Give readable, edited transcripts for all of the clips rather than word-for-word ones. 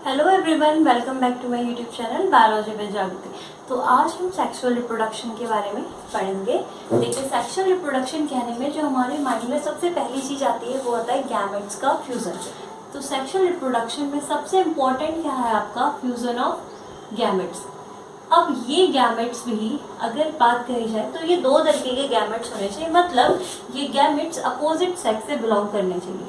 Hello everyone, welcome back to my YouTube channel biology with Jagriti. तो आज हम sexual reproduction के बारे में पढ़ेंगे। देखिए, सेक्सुअल रिप्रोडक्शन कहने में जो हमारे माइंड में सबसे पहली चीज आती है वो होता है गैमेट्स का फ्यूजन। तो सेक्सुअल रिप्रोडक्शन में सबसे इम्पोर्टेंट क्या है आपका फ्यूजन ऑफ गैमेट्स। अब ये गैमेट्स भी अगर बात करी जाए तो ये दो तरीके के गैमेट्स होने चाहिए, मतलब ये गैमेट्स अपोजिट सेक्स से बिलोंग करने चाहिए।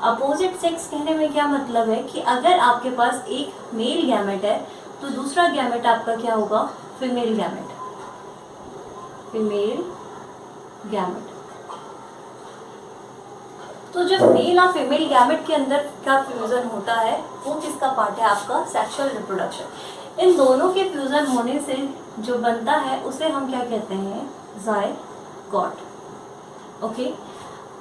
अपोजिट सेक्स कहने में क्या मतलब है कि अगर आपके पास एक मेल गैमेट है तो दूसरा गैमेट आपका क्या होगा, फीमेल गैमेट। तो जब मेल और फीमेल गैमेट के अंदर का फ्यूजन होता है वो किसका पार्ट है, आपका सेक्सुअल रिप्रोडक्शन। इन दोनों के फ्यूजन होने से जो बनता है उसे हम क्या कहते हैं, ज़ायगोट। ओके,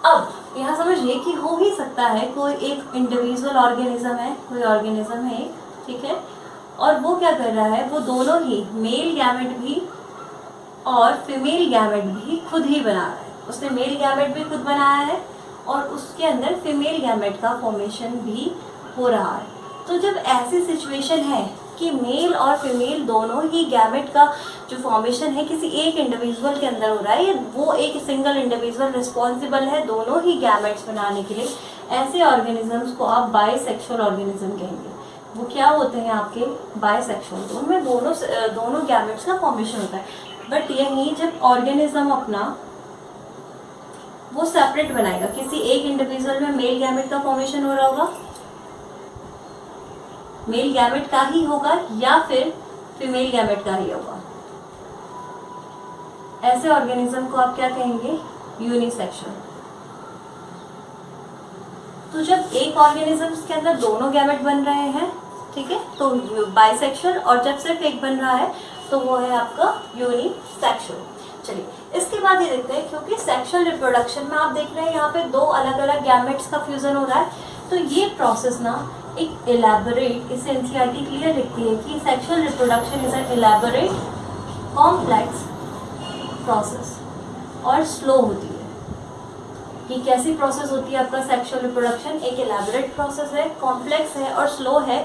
अब यहाँ समझिए कि हो ही सकता है कोई एक इंडिविजुअल ऑर्गेनिज्म है, कोई ऑर्गेनिज्म है, ठीक है, और वो क्या कर रहा है, वो दोनों ही मेल गैमेट भी और फीमेल गैमेट भी खुद ही बना रहा है। उसने मेल गैमेट भी खुद बनाया है और उसके अंदर फीमेल गैमेट का फॉर्मेशन भी हो रहा है। तो जब ऐसी सिचुएशन है कि मेल और फीमेल दोनों ही गैमेट का जो फॉर्मेशन है किसी एक इंडिविजुअल के अंदर हो रहा है, वो एक सिंगल इंडिविजुअल रिस्पॉन्सिबल है दोनों ही गैमेट्स बनाने के लिए, ऐसे ऑर्गेनिजम्स को आप बाइसेक्सुअल ऑर्गेनिज्म कहेंगे। वो क्या होते हैं आपके, बाइसेक्सुअल, तो उनमें दोनों गैमेट्स का फॉर्मेशन होता है। बट यही जब ऑर्गेनिज्म अपना वो सेपरेट बनाएगा, किसी एक इंडिविजुअल में मेल गैमेट का फॉर्मेशन हो रहा होगा, मेल गैमेट का ही होगा या फिर फीमेल गैमेट का ही होगा, ऐसे ऑर्गेनिज्म को आप क्या कहेंगे, यूनिसेक्सुअल। तो जब एक ऑर्गेनिज्म के अंदर दोनों गैमेट बन रहे हैं, ठीक है, तो बाइसेक्सुअल, और जब सिर्फ एक बन रहा है तो वो है आपका यूनिसेक्सुअल। चलिए, इसके बाद ये देखते हैं, क्योंकि सेक्सुअल रिप्रोडक्शन में आप देख रहे हैं यहाँ पे दो अलग अलग गैमेट्स का फ्यूजन हो रहा है, तो ये प्रोसेस ना एक इलेबोरेट, इसे एनसीईआरटी क्लियर लिखती है कि sexual reproduction is an elaborate complex process और स्लो होती है। ये कैसी प्रोसेस होती है आपका सेक्सुअल रिप्रोडक्शन, एक इलेबोरेट प्रोसेस है, कॉम्प्लेक्स है और स्लो है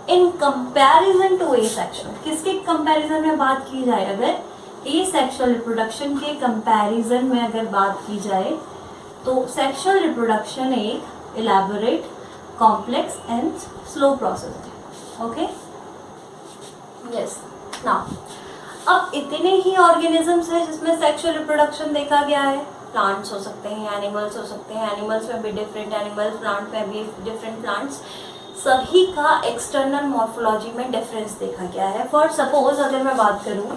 इन कंपैरिजन टू एसेक्सुअल। किसके कंपैरिजन में बात की जाए, अगर एसेक्सुअल रिप्रोडक्शन के कंपैरिजन में अगर बात की जाए तो सेक्सुअल रिप्रोडक्शन एक elaborate, complex and slow process है। Okay, yes. नाउ अब इतने ही ऑर्गेनिजम्स हैं जिसमें सेक्सुअल रिप्रोडक्शन देखा गया है। प्लांट्स हो सकते हैं, एनिमल्स हो सकते हैं, एनिमल्स में भी डिफरेंट एनिमल्स, प्लांट में भी डिफरेंट प्लांट्स, सभी का एक्सटर्नल मॉर्फोलॉजी में डिफरेंस देखा गया है। फॉर सपोज अगर मैं बात करूं,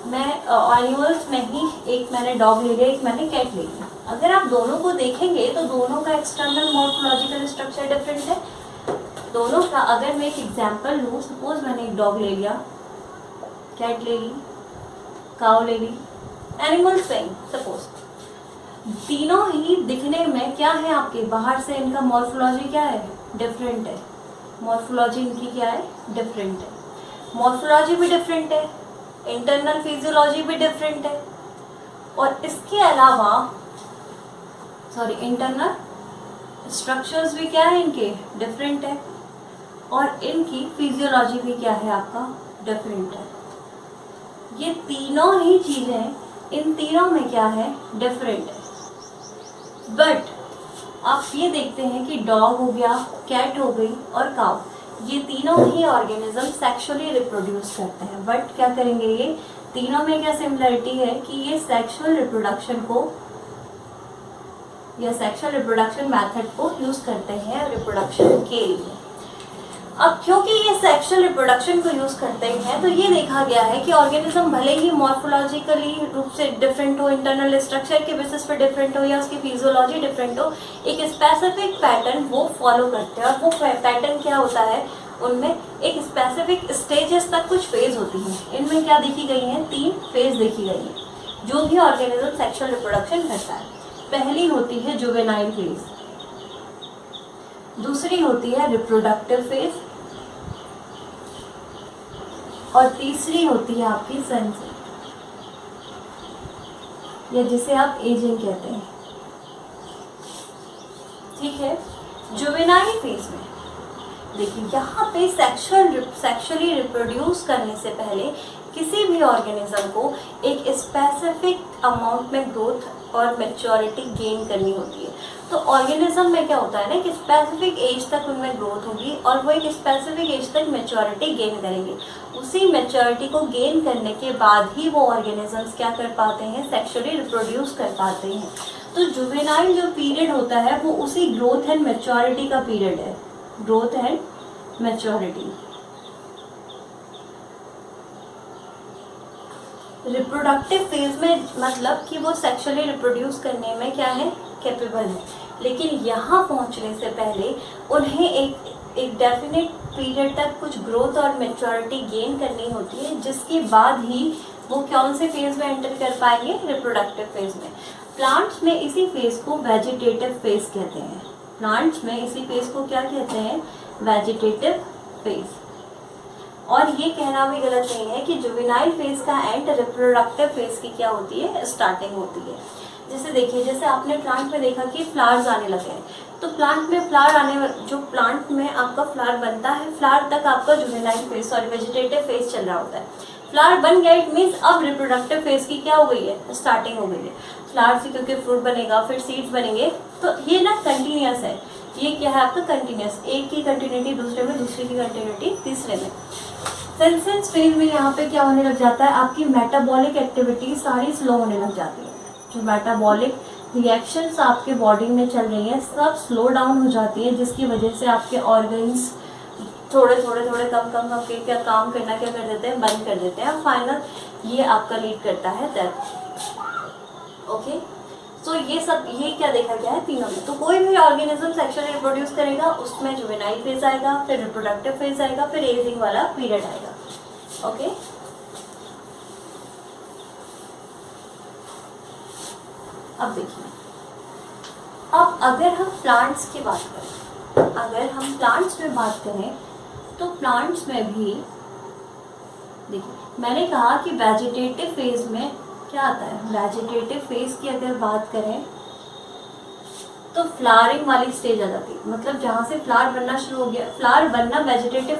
मैं एनिमल्स में ही एक मैंने डॉग ले लिया, एक मैंने कैट ले लिया, अगर आप दोनों को देखेंगे तो दोनों का एक्सटर्नल मॉर्फोलॉजिकल स्ट्रक्चर डिफरेंट है दोनों का। अगर मैं एक एग्जांपल लूँ, सपोज मैंने एक डॉग ले लिया, कैट ले ली, काऊ ले ली, एनिमल्स पे सपोज, तीनों ही दिखने में क्या है आपके, बाहर से इनका मॉर्फोलॉजी क्या है, डिफरेंट है। मॉर्फोलॉजी इनकी क्या है, डिफरेंट है। मॉर्फोलॉजी भी डिफरेंट है, इंटरनल फिजियोलॉजी भी डिफरेंट है, और इसके अलावा इंटरनल स्ट्रक्चर्स भी क्या है इनके, डिफरेंट है, और इनकी फिजियोलॉजी भी क्या है आपका, डिफरेंट है। ये तीनों ही चीजें इन तीनों में क्या है, डिफरेंट है। बट आप ये देखते हैं कि डॉग हो गया, कैट हो गई और काऊ, ये तीनों ही ऑर्गेनिज्म सेक्सुअली रिप्रोड्यूस करते हैं। बट क्या करेंगे, ये तीनों में क्या सिमिलरिटी है कि ये सेक्सुअल रिप्रोडक्शन को या सेक्सुअल रिप्रोडक्शन मेथड को यूज करते हैं रिप्रोडक्शन के लिए। अब क्योंकि ये सेक्सुअल रिप्रोडक्शन को यूज करते हैं तो ये देखा गया है कि ऑर्गेनिज्म भले ही मॉर्फोलॉजिकली रूप से डिफरेंट हो, इंटरनल स्ट्रक्चर के बेसिस पे डिफरेंट हो या उसकी फिजियोलॉजी डिफरेंट हो, एक स्पेसिफिक पैटर्न वो फॉलो करते हैं। और वो पैटर्न क्या होता है, उनमें एक स्पेसिफिक स्टेजेस तक कुछ फेज होती हैं। इनमें क्या देखी गई हैं, 3 फेज देखी गई हैं जो भी ऑर्गेनिज्म सेक्सुअल रिप्रोडक्शन करता है। पहली होती है जुवेनाइल फेज, दूसरी होती है रिप्रोडक्टिव फेज, और तीसरी होती है आपकी सनसेट, या जिसे आप एजिंग कहते हैं। ठीक है, जुवेनाइल फेज में देखिए यहाँ पे सेक्सुअली रिप्रोड्यूस करने से पहले किसी भी ऑर्गेनिज्म को एक स्पेसिफिक अमाउंट में ग्रोथ और मैच्योरिटी गेन करनी होती है। तो ऑर्गेनिज्म में क्या होता है ना कि स्पेसिफिक एज तक उनमें ग्रोथ होगी और वो एक स्पेसिफिक एज तक मैच्योरिटी गेन करेंगे। उसी मैच्योरिटी को गेन करने के बाद ही वो ऑर्गेनिजम्स क्या कर पाते हैं, सेक्सुअली रिप्रोड्यूस कर पाते हैं। तो जुवेनाइल जो पीरियड होता है वो उसी ग्रोथ एंड मैच्योरिटी का पीरियड है, growth and maturity. Reproductive phase में मतलब कि वो सेक्सुअली रिप्रोड्यूस करने में क्या है, कैपेबल है, लेकिन यहाँ पहुँचने से पहले उन्हें एक डेफिनेट पीरियड तक कुछ ग्रोथ और मैच्योरिटी गेन करनी होती है, जिसके बाद ही वो कौन से फेज में एंटर कर पाएंगे, रिप्रोडक्टिव फेज में। प्लांट्स में इसी फेज को वेजिटेटिव फेज कहते हैं। प्लांट्स में इसी फेज को क्या कहते हैं, वेजिटेटिव फेज। और ये कहना भी गलत नहीं है कि जुवेनाइल फेज का एंड रिप्रोडक्टिव फेज की क्या होती है, स्टार्टिंग होती है। जैसे देखिए, जैसे आपने प्लांट में देखा कि फ्लावर्स आने लगे हैं, तो प्लांट में फ्लावर आने, जो प्लांट में आपका फ्लावर बनता है, फ्लावर तक आपका जुवेनाइल फेज वेजिटेटिव फेज चल रहा होता है। फ्लावर बन गया, इट मीन्स अब रिप्रोडक्टिव फेज की क्या हो गई है, स्टार्टिंग हो गई है। फ्लावर से क्योंकि फ्रूट बनेगा, फिर सीड्स बनेंगे, तो ये ना कंटिन्यूस है। ये क्या है आपका कंटिन्यूस, एक की कंटिन्यूटी दूसरे में, दूसरे की कंटिन्यूटी तीसरे में। सेंसेंस फेज में यहाँ पे क्या होने लग जाता है, आपकी मेटाबॉलिक एक्टिविटी सारी स्लो होने लग जाती है। जो मेटाबॉलिक रिएक्शंस आपके बॉडी में चल रही हैं सब स्लो डाउन हो जाती है, जिसकी वजह से आपके ऑर्गन्स थोड़े कम के क्या काम करना क्या कर देते हैं, बंद कर देते हैं। फाइनल ये आपका लीड करता है डेथ। ओके, तो ये सब, ये क्या देखा गया है तीनों में। तो कोई भी ऑर्गेनिज्म सेक्सुअली रिप्रोड्यूस करेगा, उसमें जुवेनाइल फेज आएगा, फिर रिप्रोडक्टिव फेज आएगा, फिर एजिंग वाला पीरियड आएगा। ओके, अब देखिए, अब अगर हम प्लांट्स की बात करें, अगर हम प्लांट्स में बात करें तो प्लांट्स में भी देखिए, मैंने कहा कि वेजिटेटिव फेज में क्या आता है, वेजिटेटिव फेज की अगर बात करें तो फ्लावरिंग वाली स्टेज आ जाती है। मतलब जहाँ से फ्लावर बनना शुरू हो गया, फ्लावर बनना वेजिटेटिव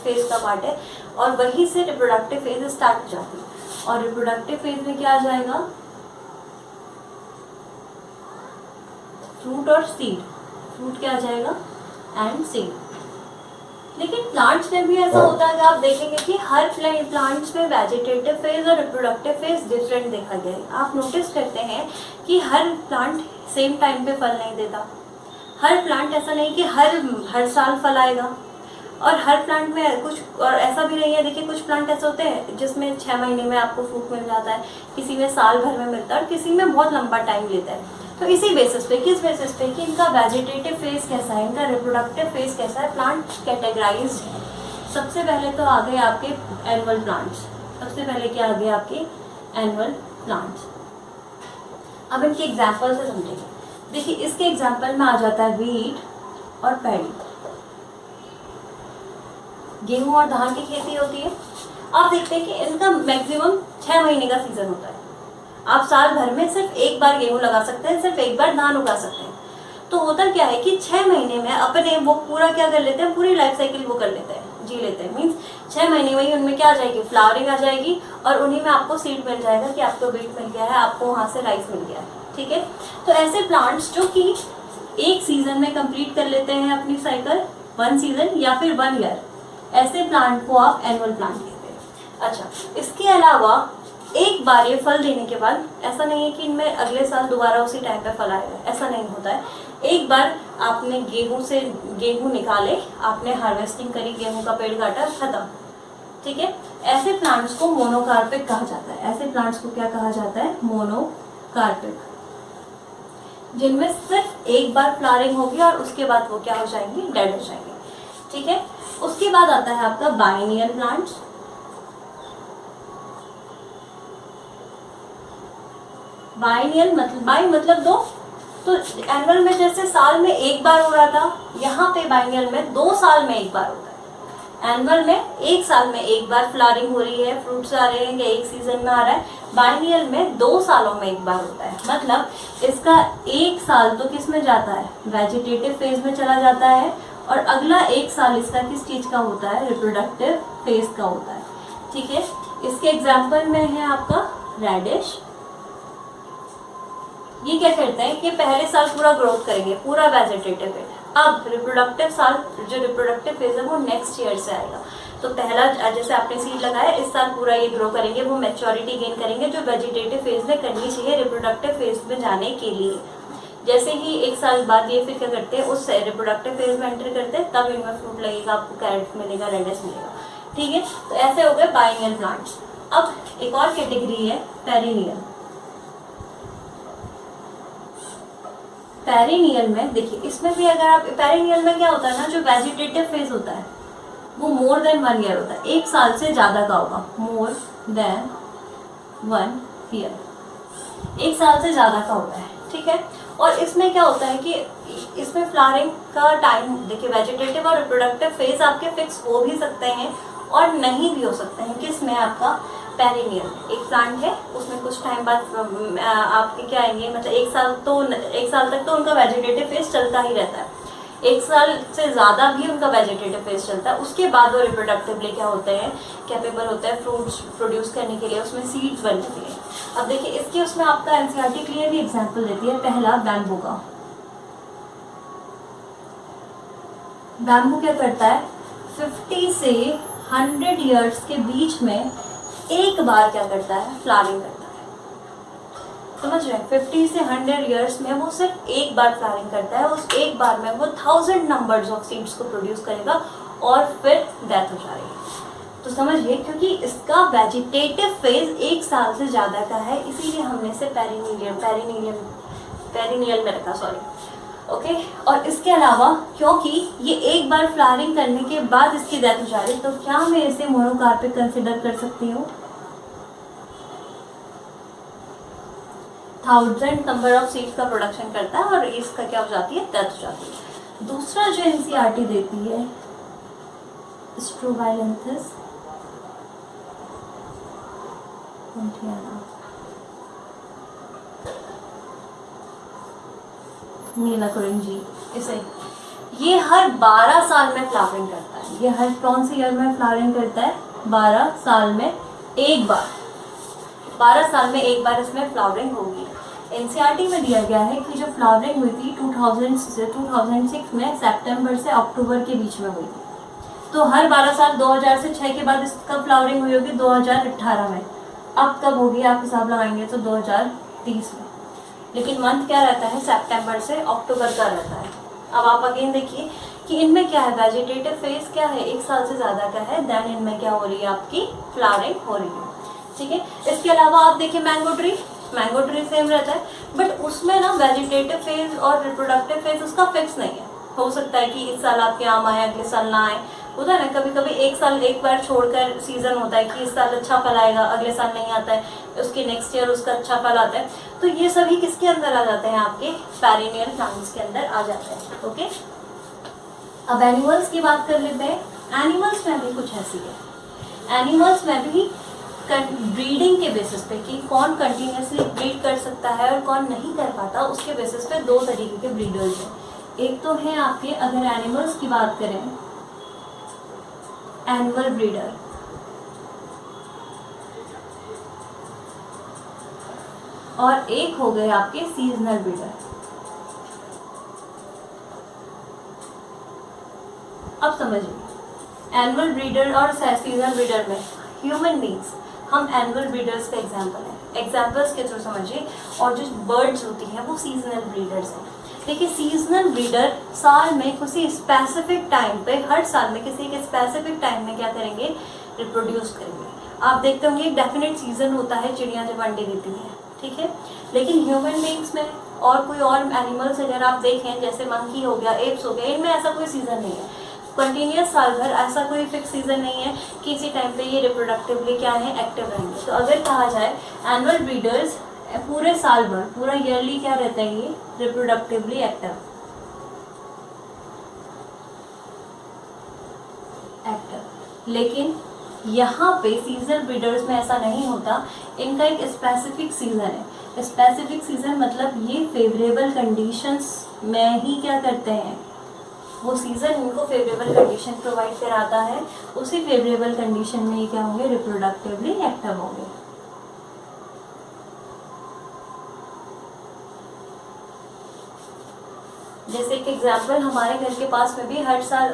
फेज का पार्ट है, और वहीं से रिप्रोडक्टिव फेज स्टार्ट हो जाती है। और रिप्रोडक्टिव फेज में क्या आ जाएगा, फ्रूट और सीड, फ्रूट क्या आ जाएगा एंड सीड। लेकिन प्लांट्स में भी ऐसा होता है कि आप देखेंगे कि हर प्लांट्स में वेजिटेटिव फेज और रिप्रोडक्टिव फेज डिफरेंट देखा गया है। आप नोटिस करते हैं कि हर प्लांट सेम टाइम पे फल नहीं देता। हर प्लांट ऐसा नहीं कि हर साल फल आएगा, और हर प्लांट में कुछ, और ऐसा भी नहीं है, देखिए कुछ प्लांट ऐसे होते हैं जिसमें 6 महीने में आपको फ्रूट मिल जाता है, किसी में साल भर में मिलता है, और किसी में बहुत लंबा टाइम लेता है। तो इसी बेसिस पे, किस बेसिस पे कि इनका वेजिटेटिव फेज कैसा है, इनका रिप्रोडक्टिव फेज कैसा है, प्लांट कैटेगराइज्ड है। सबसे पहले तो आ गए आपके एनुअल प्लांट्स, सबसे पहले क्या आ गए आपके एनुअल प्लांट्स। अब इनके एग्जाम्पल से समझेंगे। देखिए, इसके एग्जाम्पल में आ जाता है वीट और पैडी। गेहूं और धान की खेती होती है। आप देखते हैं कि इनका मैक्सिमम 6 महीने का सीजन होता है। आप साल भर में सिर्फ एक बार गेहूं लगा सकते हैं, सिर्फ एक बार धान उगा सकते हैं। तो होता क्या है कि 6 महीने में अपने वो पूरा क्या कर लेते हैं, पूरी लाइफ साइकिल वो कर लेते हैं, जी लेते हैं। मीन्स 6 महीने में ही उनमें क्या आ जाएगी, फ्लावरिंग आ जाएगी, और उन्हीं में आपको सीड मिल जाएगा कि आपको वीट मिल गया है, आपको वहाँ से राइस मिल गया है। ठीक है, तो ऐसे प्लांट्स जो कि एक सीजन में कंप्लीट कर लेते हैं अपनी साइकिल, 1 सीजन या फिर 1 ईयर, ऐसे प्लांट को आप एनुअल प्लांट कहते हैं। अच्छा, इसके अलावा एक बार ये फल देने के बाद ऐसा नहीं है कि इनमें अगले साल दोबारा उसी टाइम पे फल आएगा, ऐसा नहीं होता है। एक बार आपने गेहूं निकाले, आपने हार्वेस्टिंग करी, गेहूं का पेड़ काटा, खत्म। ठीक है, ऐसे प्लांट्स को मोनोकार्पिक कहा जाता है। ऐसे प्लांट्स को क्या कहा जाता है, मोनोकार्पिक, जिनमें सिर्फ एक बार फ्लावरिंग होगी और उसके बाद वो क्या हो जाएंगी, डेड हो जाएंगे। ठीक है, उसके बाद आता है आपका बाइनियल प्लांट्स। बाइनियल मतलब, बाई मतलब 2, तो एनुअल में जैसे साल में एक बार हो रहा था, यहाँ पे बाइनियल में 2 साल में एक बार होता है। एनुअल में 1 साल में एक बार फ्लावरिंग हो रही है, फ्रूट्स आ रहे हैं, एक सीजन में आ रहा है। बाइनियल में 2 सालों में एक बार होता है, मतलब इसका 1 साल तो किस में जाता है, वेजिटेटिव फेज में चला जाता है, और अगला 1 साल इसका किस चीज का होता है, रिप्रोडक्टिव फेज का होता है। ठीक है, इसके एग्जाम्पल में है आपका रेडिश। ये क्या करते हैं कि पहले साल पूरा ग्रोथ करेंगे, पूरा वेजिटेटिव है, अब रिप्रोडक्टिव साल जो रिप्रोडक्टिव फेज है वो नेक्स्ट ईयर से आएगा। तो पहला जैसे आपने सीड लगाया, इस साल पूरा ये ग्रो करेंगे, वो मैच्योरिटी गेन करेंगे जो वेजिटेटिव फेज में करनी चाहिए रिप्रोडक्टिव फेज में जाने के लिए। जैसे ही 1 साल बाद ये फिर क्या करते हैं, उस रिप्रोडक्टिव फेज में एंटर करते हैं, तब इनमें फ्रूट लगेगा, आपको कैरेट मिलेगा, रेडिश मिलेगा। ठीक है, तो ऐसे हो गए बाइनियल प्लांट्स। अब एक और कैटेगरी है पेरिनियल। पेरिनियल में देखिए, इसमें भी अगर आप, पेरिनियल में क्या होता है ना, जो वेजिटेटिव फेज होता है वो मोर देन 1 ईयर होता है, 1 साल से ज्यादा का होगा, मोर देन 1 ईयर, 1 साल से ज्यादा का होता है। ठीक है, और इसमें क्या होता है कि इसमें फ्लावरिंग का टाइम देखिए, वेजिटेटिव और रिप्रोडक्टिव फेज आपके फिक्स हो भी सकते हैं और नहीं भी हो सकते हैं। किसमें, आपका पेरिनियल एक प्लांट है, उसमें कुछ टाइम बाद आपके क्या आएंगे, मतलब 1 साल तक तो उनका वेजिटेटिव फेज चलता ही रहता है, 1 साल से ज्यादा भी उनका वेजिटेटिव फेज चलता है, उसके बाद वो रिप्रोडक्टिवली क्या होते हैं, कैपेबल होते हैं फ्रूट्स प्रोड्यूस करने के लिए, उसमें सीड्स बनने के लिए। अब देखिए, इसके उसमें आपका एनसीईआरटी क्लियरली एग्जांपल देती है। पहला बैम्बू का, बैम्बू क्या करता है, 50 से 100 ईयर्स के बीच में एक बार क्या करता है, फ्लावरिंग करता है। समझ रहे हैं, 50 से 100 ईयर्स में वो सिर्फ एक बार फ्लावरिंग करता है, उस एक बार में वो 1000 नंबर्स ऑफ सीड्स को प्रोड्यूस करेगा और फिर डेथ हो जाएगी। तो समझिए, क्योंकि इसका वेजिटेटिव फेज 1 साल से ज्यादा का है, इसीलिए हमने इसे पेरिनियल में रखा, सॉरी। ओके, और इसके अलावा क्योंकि ये एक बार फ्लावरिंग करने के बाद इसकी डेथ हो जा रही, तो क्या मैं इसे मोनोकार्पिक कंसिडर कर सकती हूँ? 1000 नंबर ऑफ सीड्स का प्रोडक्शन करता है और इसका क्या हो जाती है, डेथ हो जाती है। दूसरा जो एनसीईआरटी देती है, स्ट्रोबाइलेंथस नीलाकुरिंजी, इसे ये हर 12 साल में फ्लावरिंग करता है। ये हर कौन सी ईयर में फ्लावरिंग करता है, 12 साल में एक बार, 12 साल में एक बार इसमें फ्लावरिंग होगी। एनसीईआरटी में दिया गया है कि जो फ्लावरिंग हुई थी 2006 में सितंबर से अक्टूबर के बीच में हुई थी, तो हर 12 साल 2006 के बाद इसका फ्लावरिंग हुई होगी 2018 में। अब कब होगी आप हिसाब लगाएंगे तो 2030 में, लेकिन मंथ क्या रहता है, सितंबर से अक्टूबर का रहता है। अब आप अगेन देखिए कि इनमें क्या है, वेजिटेटिव फेज क्या है, 1 साल से ज्यादा का है, देन इनमें क्या हो रही है, आपकी फ्लावरिंग हो रही है। ठीक है, इसके अलावा आप देखिए मैंगो ट्री सेम रहता है, बट उसमें ना वेजिटेटिव फेज और रिप्रोडक्टिव फेज उसका फिक्स नहीं है। हो सकता है कि इस साल आपके आम आए, अगले साल ना आए, होता है ना, कभी कभी 1 साल एक बार छोड़कर सीजन होता है कि इस साल अच्छा फल आएगा, अगले साल नहीं आता है, उसके नेक्स्ट ईयर उसका अच्छा फल आता है। तो ये सभी किसके अंदर आ जाते हैं, आपके पेरिनियल प्लांट्स के अंदर आ जाते हैं। ओके, अब एनिमल्स की बात कर लेते हैं। एनिमल्स में भी कुछ ऐसी है, एनिमल्स में भी ब्रीडिंग के बेसिस पे कि कौन कंटिन्यूसली ब्रीड कर सकता है और कौन नहीं कर पाता, उसके बेसिस पे 2 तरीके के ब्रीडर्स हैं। एक तो है आपके, अगर एनिमल्स की बात करें, एनुअल ब्रीडर, और एक हो गए आपके सीजनल ब्रीडर। अब समझिए, एनुअल ब्रीडर और सीजनल ब्रीडर में ह्यूमन बींग्स, हम एनुअल ब्रीडर्स का एग्जांपल है, एग्जांपल्स के थ्रू समझिए। और जो बर्ड्स होती हैं वो सीजनल ब्रीडर्स हैं। देखिए, सीजनल ब्रीडर साल में किसी स्पेसिफिक टाइम पे, हर साल में किसी के स्पेसिफिक टाइम में क्या करेंगे, रिप्रोड्यूस करेंगे। आप देखते होंगे एक डेफिनेट सीजन होता है चिड़िया जब अंडे देती है, ठीक है, लेकिन ह्यूमन बींग्स में और कोई और एनिमल्स अगर आप देखें, जैसे मंकी हो गया, एप्स हो गया, इनमें ऐसा कोई सीजन नहीं है, कंटिन्यूस साल भर ऐसा कोई फिक्स सीजन नहीं है कि इसी टाइम पे ये रिप्रोडक्टिवली क्या है, एक्टिव रहेंगे। तो अगर कहा जाए एनुअल ब्रीडर्स पूरे साल भर, पूरा ईयरली क्या रहता है, ये रिप्रोडक्टिवली एक्टिव। लेकिन यहाँ पे सीजनल ब्रीडर्स में ऐसा नहीं होता, इनका एक स्पेसिफिक सीजन है। स्पेसिफिक सीजन मतलब ये फेवरेबल कंडीशंस में ही क्या करते हैं, वो सीजन इनको फेवरेबल कंडीशन प्रोवाइड कराता है, उसी फेवरेबल कंडीशन में ये क्या होंगे, रिप्रोडक्टिवली एक्टिव होंगे। जैसे एक एग्जाम्पल, हमारे घर के पास में भी हर साल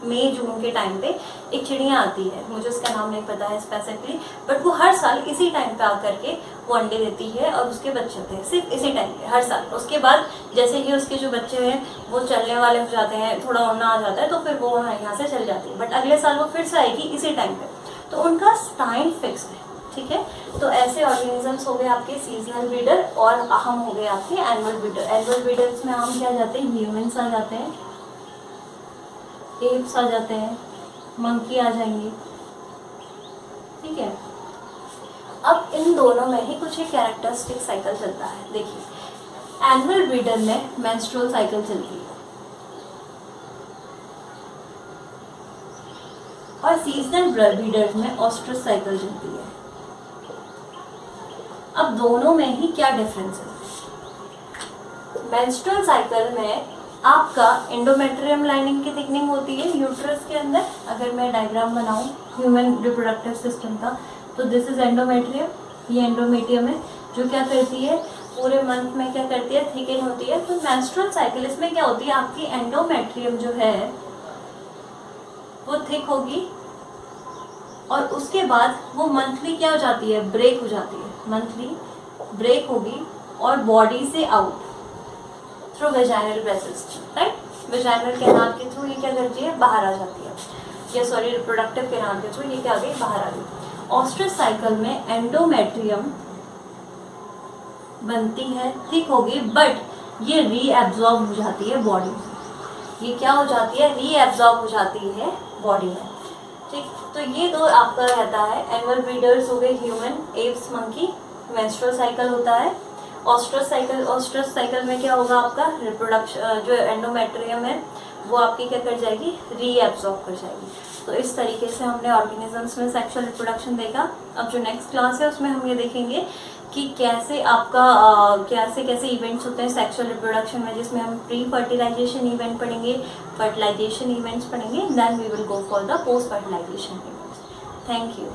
मई जून के टाइम पे एक चिड़िया आती है, मुझे उसका नाम नहीं पता है स्पेसिफिकली, बट वो हर साल इसी टाइम पे आकर के वो अंडे देती है और उसके बच्चे होते हैं सिर्फ इसी टाइम पे हर साल। उसके बाद जैसे ही उसके जो बच्चे हैं वो चलने वाले हो जाते हैं, थोड़ा उड़ना आ जाता है, तो फिर वो यहाँ से चल जाती है, बट अगले साल वो फिर से आएगी इसी टाइम पे, तो उनका टाइम फिक्स है। ठीक है, तो ऐसे ऑर्गेनिजम्स हो गए आपके सीजनल ब्रीडर, और अहम हो गए आपके एनुअल ब्रीडर। एनुअल ब्रीडर्स में हम क्या जाते हैं, ह्यूमंस आ जाते हैं, एप्स आ जाते हैं, मंकी आ जाएंगे। ठीक है, अब इन दोनों में ही कुछ एक कैरेक्टरिस्टिक साइकिल चलता है। देखिए, एनुअल ब्रीडर में मेंस्ट्रुअल साइकिल चलती है और सीजनल ब्रीडर्स में ऑस्ट्रस साइकिल चलती है। अब दोनों में ही क्या डिफरेंस है, मेंस्ट्रुअल साइकिल में आपका एंडोमेट्रियम लाइनिंग की थिकनिंग होती है यूट्रस के अंदर। अगर मैं डायग्राम बनाऊं ह्यूमन रिप्रोडक्टिव सिस्टम का, तो दिस इज एंडोमेट्रियम, ये एंडोमेट्रियम है जो क्या करती है, पूरे मंथ में क्या करती है, थिकन होती है। तो मेंस्ट्रुअल साइकिल इसमें क्या होती है, आपकी एंडोमेट्रियम जो है वो थिक होगी और उसके बाद वो मंथली क्या हो जाती है, ब्रेक हो जाती है, मंथली ब्रेक होगी और बॉडी से out through vaginal vessels, right, vaginal canal के थ्रू ये क्या करती है, बाहर आ जाती है, या सॉरी रिप्रोडक्टिव कैनाल के थ्रू ये क्या आ गई, बाहर आ गई। ऑस्ट्रस साइकिल में एंडोमेट्रियम बनती है, थिक होगी, बट ये रीएब्जॉर्ब हो जाती है बॉडी में। ये क्या हो जाती है, रीएब्जॉर्ब हो जाती है बॉडी में। ठीक, तो ये दो आपका रहता है। एनुअल ब्रीडर्स हो गए human, apps, monkey, menstrual cycle होता है। ऑस्ट्रस साइकिल में क्या होगा, आपका रिप्रोडक्शन जो एंडोमेट्रियम है वो आपकी क्या कर जाएगी, रीएब्जॉर्ब कर जाएगी। तो इस तरीके से हमने ऑर्गेनिजम्स में सेक्सुअल रिप्रोडक्शन देखा। अब जो नेक्स्ट क्लास है उसमें हम ये देखेंगे कि कैसे आपका कैसे इवेंट्स होते हैं सेक्सुअल रिप्रोडक्शन में, जिसमें हम प्री फर्टिलाइजेशन इवेंट पढ़ेंगे, फर्टिलाइजेशन इवेंट्स पढ़ेंगे, then we will go for the post fertilization events. Thank you.